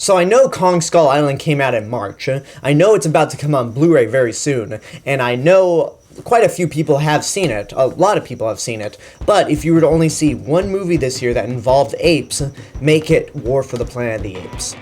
So I know Kong Skull Island came out in March. I know it's about to come on Blu-ray very soon, and I know quite a few people have seen it. A lot of people have seen it. But if you were to only see one movie this year that involved apes, make it War for the Planet of the Apes.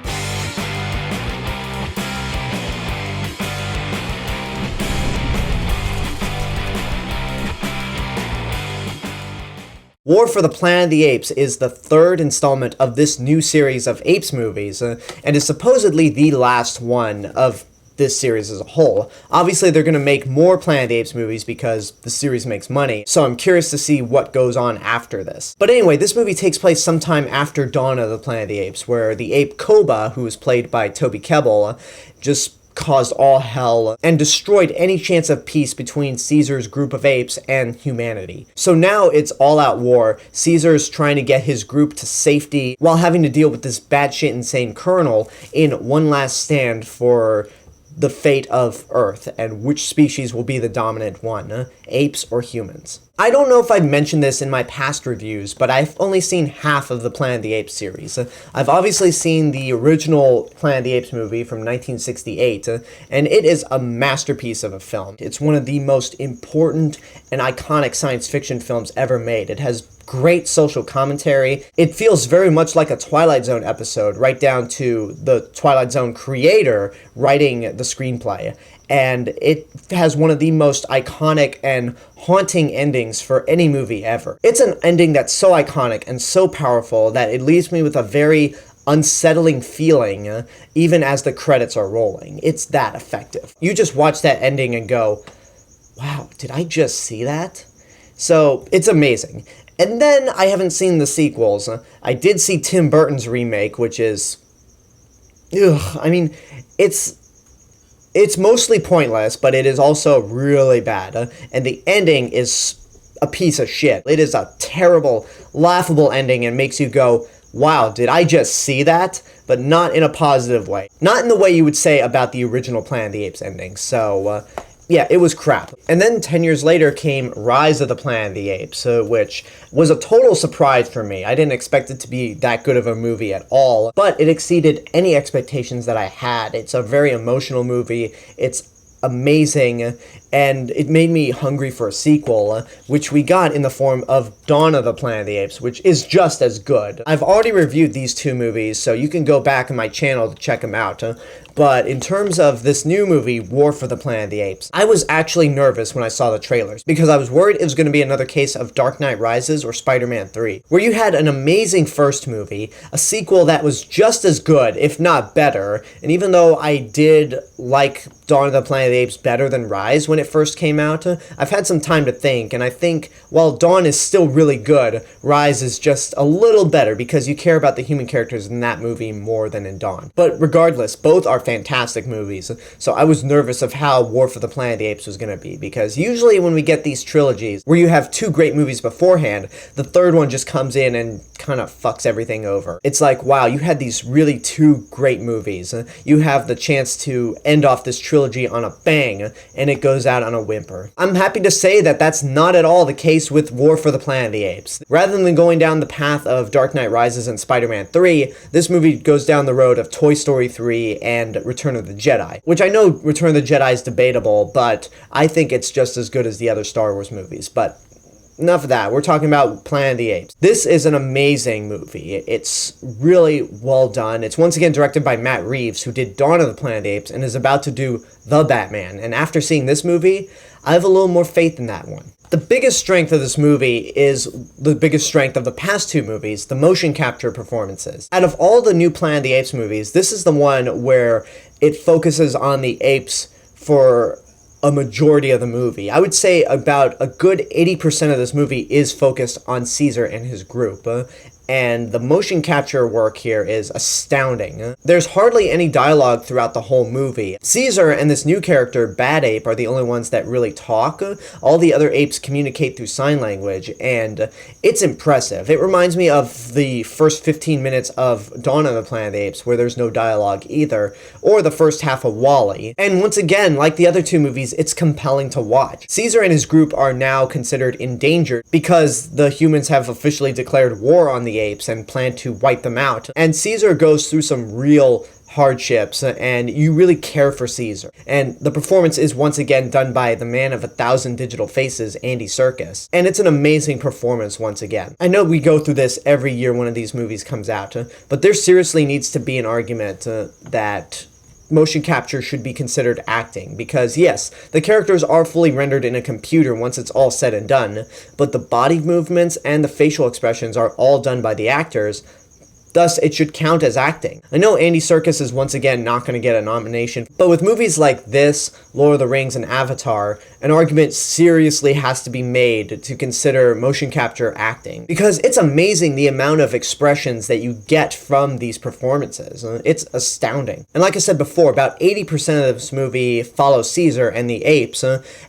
War for the Planet of the Apes is the third installment of this new series of Apes movies, and is supposedly the last one of this series as a whole. Obviously, they're going to make more Planet of the Apes movies because the series makes money, so I'm curious to see what goes on after this. But anyway, this movie takes place sometime after Dawn of the Planet of the Apes, where the ape Koba, who was played by Toby Kebbell, just caused all hell and destroyed any chance of peace between Caesar's group of apes and humanity. So now it's all-out war. Caesar's trying to get his group to safety while having to deal with this batshit insane colonel in one last stand for the fate of Earth and which species will be the dominant one, apes or humans. I don't know if I've mentioned this in my past reviews, but I've only seen half of the Planet of the Apes series. I've obviously seen the original Planet of the Apes movie from 1968, and it is a masterpiece of a film. It's one of the most important and iconic science fiction films ever made. It has great social commentary. It feels very much like a Twilight Zone episode, right down to the Twilight Zone creator writing the screenplay. And it has one of the most iconic and haunting endings for any movie ever. It's an ending that's so iconic and so powerful that it leaves me with a very unsettling feeling even as the credits are rolling. It's that effective. You just watch that ending and go, wow, did I just see that? So it's amazing. And then I haven't seen the sequels. I did see Tim Burton's remake, which is, I mean, it's mostly pointless, but it is also really bad. And the ending is a piece of shit. It is a terrible, laughable ending and makes you go, wow, did I just see that? But not in a positive way. Not in the way you would say about the original Planet of the Apes ending. So, yeah, it was crap. And then 10 years later came Rise of the Planet of the Apes, which was a total surprise for me. I didn't expect it to be that good of a movie at all, but it exceeded any expectations that I had. It's a very emotional movie. It's amazing, and it made me hungry for a sequel, which we got in the form of Dawn of the Planet of the Apes, which is just as good. I've already reviewed these two movies, so you can go back on my channel to check them out. But in terms of this new movie, War for the Planet of the Apes, I was actually nervous when I saw the trailers, because I was worried it was going to be another case of Dark Knight Rises or Spider-Man 3, where you had an amazing first movie, a sequel that was just as good, if not better, and even though I did like Dawn of the Planet of the Apes better than Rise when it first came out, I've had some time to think, and I think while Dawn is still really good, Rise is just a little better because you care about the human characters in that movie more than in Dawn. But regardless, both are fantastic movies, so I was nervous of how War for the Planet of the Apes was going to be, because usually when we get these trilogies where you have two great movies beforehand, the third one just comes in and kind of fucks everything over. It's like, wow, you had these really two great movies. You have the chance to end off this trilogy on a bang, and it goes out on a whimper. I'm happy to say that that's not at all the case with War for the Planet of the Apes. Rather than going down the path of Dark Knight Rises and Spider-Man 3, this movie goes down the road of Toy Story 3 and Return of the Jedi, which I know Return of the Jedi is debatable, but I think it's just as good as the other Star Wars movies. But enough of that. We're talking about Planet of the Apes. This is an amazing movie. It's really well done. It's once again directed by Matt Reeves, who did Dawn of the Planet of the Apes and is about to do The Batman. And after seeing this movie, I have a little more faith in that one. The biggest strength of this movie is the biggest strength of the past two movies, the motion capture performances. Out of all the new Planet of the Apes movies, this is the one where it focuses on the apes for a majority of the movie. I would say about a good 80% of this movie is focused on Caesar and his group. And the motion capture work here is astounding. There's hardly any dialogue throughout the whole movie. Caesar and this new character, Bad Ape, are the only ones that really talk. All the other apes communicate through sign language, and it's impressive. It reminds me of the first 15 minutes of Dawn of the Planet of the Apes, where there's no dialogue either, or the first half of WALL-E. And once again, like the other two movies, it's compelling to watch. Caesar and his group are now considered endangered because the humans have officially declared war on the apes and plan to wipe them out. And Caesar goes through some real hardships, and you really care for Caesar. And the performance is once again done by the man of 1,000 digital faces, Andy Serkis. And it's an amazing performance once again. I know we go through this every year one of these movies comes out, but there seriously needs to be an argument that motion capture should be considered acting, because yes, the characters are fully rendered in a computer once it's all said and done, but the body movements and the facial expressions are all done by the actors. Thus, it should count as acting. I know Andy Serkis is once again not going to get a nomination, but with movies like this, Lord of the Rings, and Avatar, an argument seriously has to be made to consider motion capture acting. Because it's amazing the amount of expressions that you get from these performances. It's astounding. And like I said before, about 80% of this movie follows Caesar and the apes,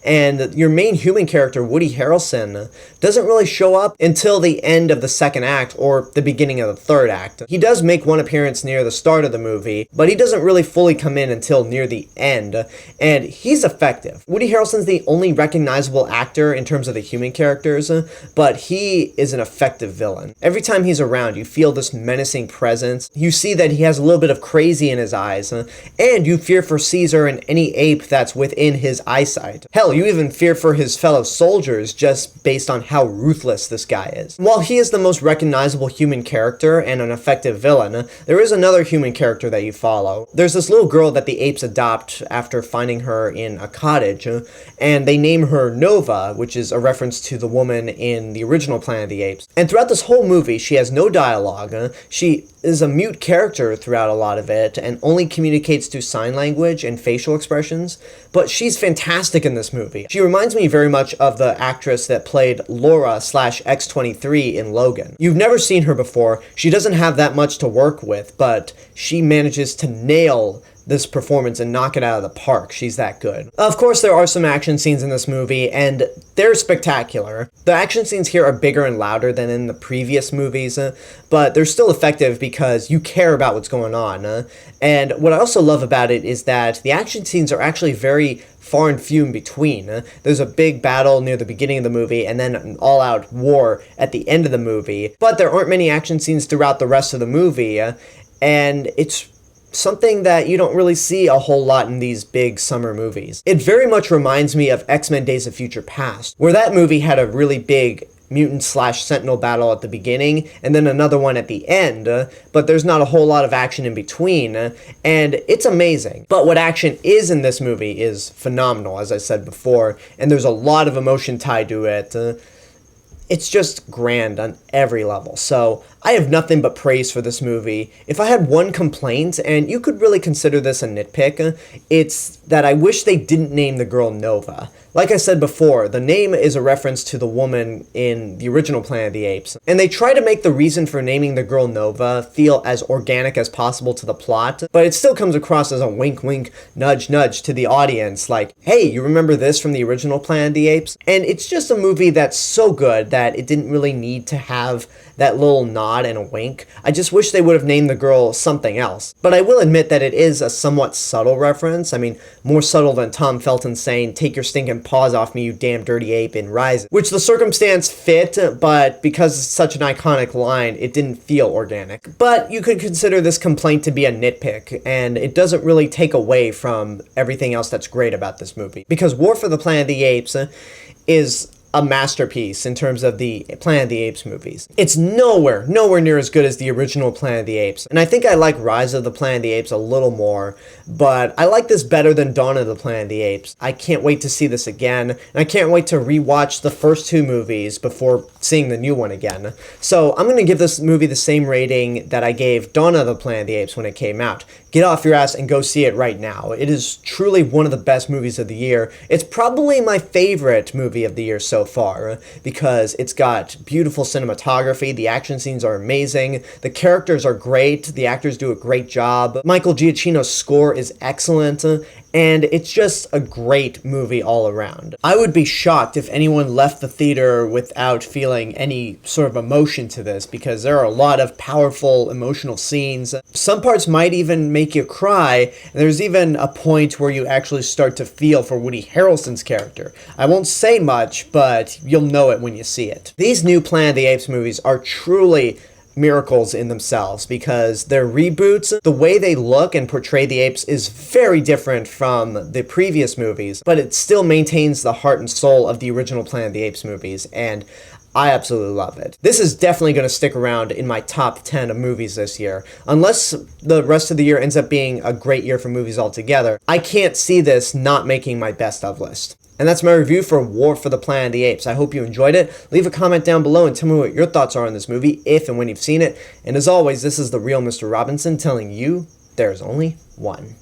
and your main human character, Woody Harrelson, doesn't really show up until the end of the second act or the beginning of the third act. He does make one appearance near the start of the movie, but he doesn't really fully come in until near the end, and he's effective. Woody Harrelson's the only recognizable actor in terms of the human characters, but he is an effective villain. Every time he's around, you feel this menacing presence. You see that he has a little bit of crazy in his eyes, and you fear for Caesar and any ape that's within his eyesight. Hell, you even fear for his fellow soldiers just based on how ruthless this guy is. While he is the most recognizable human character and an effective villain, there is another human character that you follow. There's this little girl that the apes adopt after finding her in a cottage, and they name her Nova, which is a reference to the woman in the original Planet of the Apes. And throughout this whole movie, she has no dialogue. She is a mute character throughout a lot of it, and only communicates through sign language and facial expressions, but she's fantastic in this movie. She reminds me very much of the actress that played Laura/X-23 in Logan. You've never seen her before. She doesn't have that much to work with, but she manages to nail this performance and knock it out of the park. She's that good. Of course, there are some action scenes in this movie, and they're spectacular. The action scenes here are bigger and louder than in the previous movies, but they're still effective because you care about what's going on. And what I also love about it is that the action scenes are actually very far and few in between. There's a big battle near the beginning of the movie, and then an all-out war at the end of the movie. But there aren't many action scenes throughout the rest of the movie, and it's something that you don't really see a whole lot in these big summer movies. It very much reminds me of X-Men Days of Future Past, where that movie had a really big mutant/sentinel battle at the beginning, and then another one at the end, but there's not a whole lot of action in between, and it's amazing. But what action is in this movie is phenomenal, as I said before, and there's a lot of emotion tied to it. It's just grand on every level. So I have nothing but praise for this movie. If I had one complaint, and you could really consider this a nitpick, it's that I wish they didn't name the girl Nova. Like I said before, the name is a reference to the woman in the original Planet of the Apes, and they try to make the reason for naming the girl Nova feel as organic as possible to the plot, but it still comes across as a wink wink, nudge nudge to the audience, like, hey, you remember this from the original Planet of the Apes? And it's just a movie that's so good that it didn't really need to have that little nod and a wink. I just wish they would have named the girl something else. But I will admit that it is a somewhat subtle reference. I mean, more subtle than Tom Felton saying, "Take your stinking paws off me, you damn dirty ape," in Rise, which the circumstance fit, but because it's such an iconic line, it didn't feel organic. But you could consider this complaint to be a nitpick, and it doesn't really take away from everything else that's great about this movie. Because War for the Planet of the Apes is a masterpiece in terms of the Planet of the Apes movies. It's nowhere near as good as the original Planet of the Apes. And I think I like Rise of the Planet of the Apes a little more, but I like this better than Dawn of the Planet of the Apes. I can't wait to see this again, and I can't wait to rewatch the first two movies before seeing the new one again. So I'm going to give this movie the same rating that I gave Dawn of the Planet of the Apes when it came out. Get off your ass and go see it right now. It is truly one of the best movies of the year. It's probably my favorite movie of the year so far, because it's got beautiful cinematography, the action scenes are amazing, the characters are great, the actors do a great job, Michael Giacchino's score is excellent, and it's just a great movie all around. I would be shocked if anyone left the theater without feeling any sort of emotion to this, because there are a lot of powerful emotional scenes. Some parts might even make you cry, and there's even a point where you actually start to feel for Woody Harrelson's character. I won't say much, but you'll know it when you see it. These new Planet of the Apes movies are truly miracles in themselves, because their reboots, the way they look and portray the apes is very different from the previous movies, but it still maintains the heart and soul of the original Planet of the Apes movies, and I absolutely love it. This is definitely going to stick around in my top 10 of movies this year. Unless the rest of the year ends up being a great year for movies altogether, I can't see this not making my best of list. And that's my review for War for the Planet of the Apes. I hope you enjoyed it. Leave a comment down below and tell me what your thoughts are on this movie, if and when you've seen it. And as always, this is the real Mr. Robinson telling you there's only one.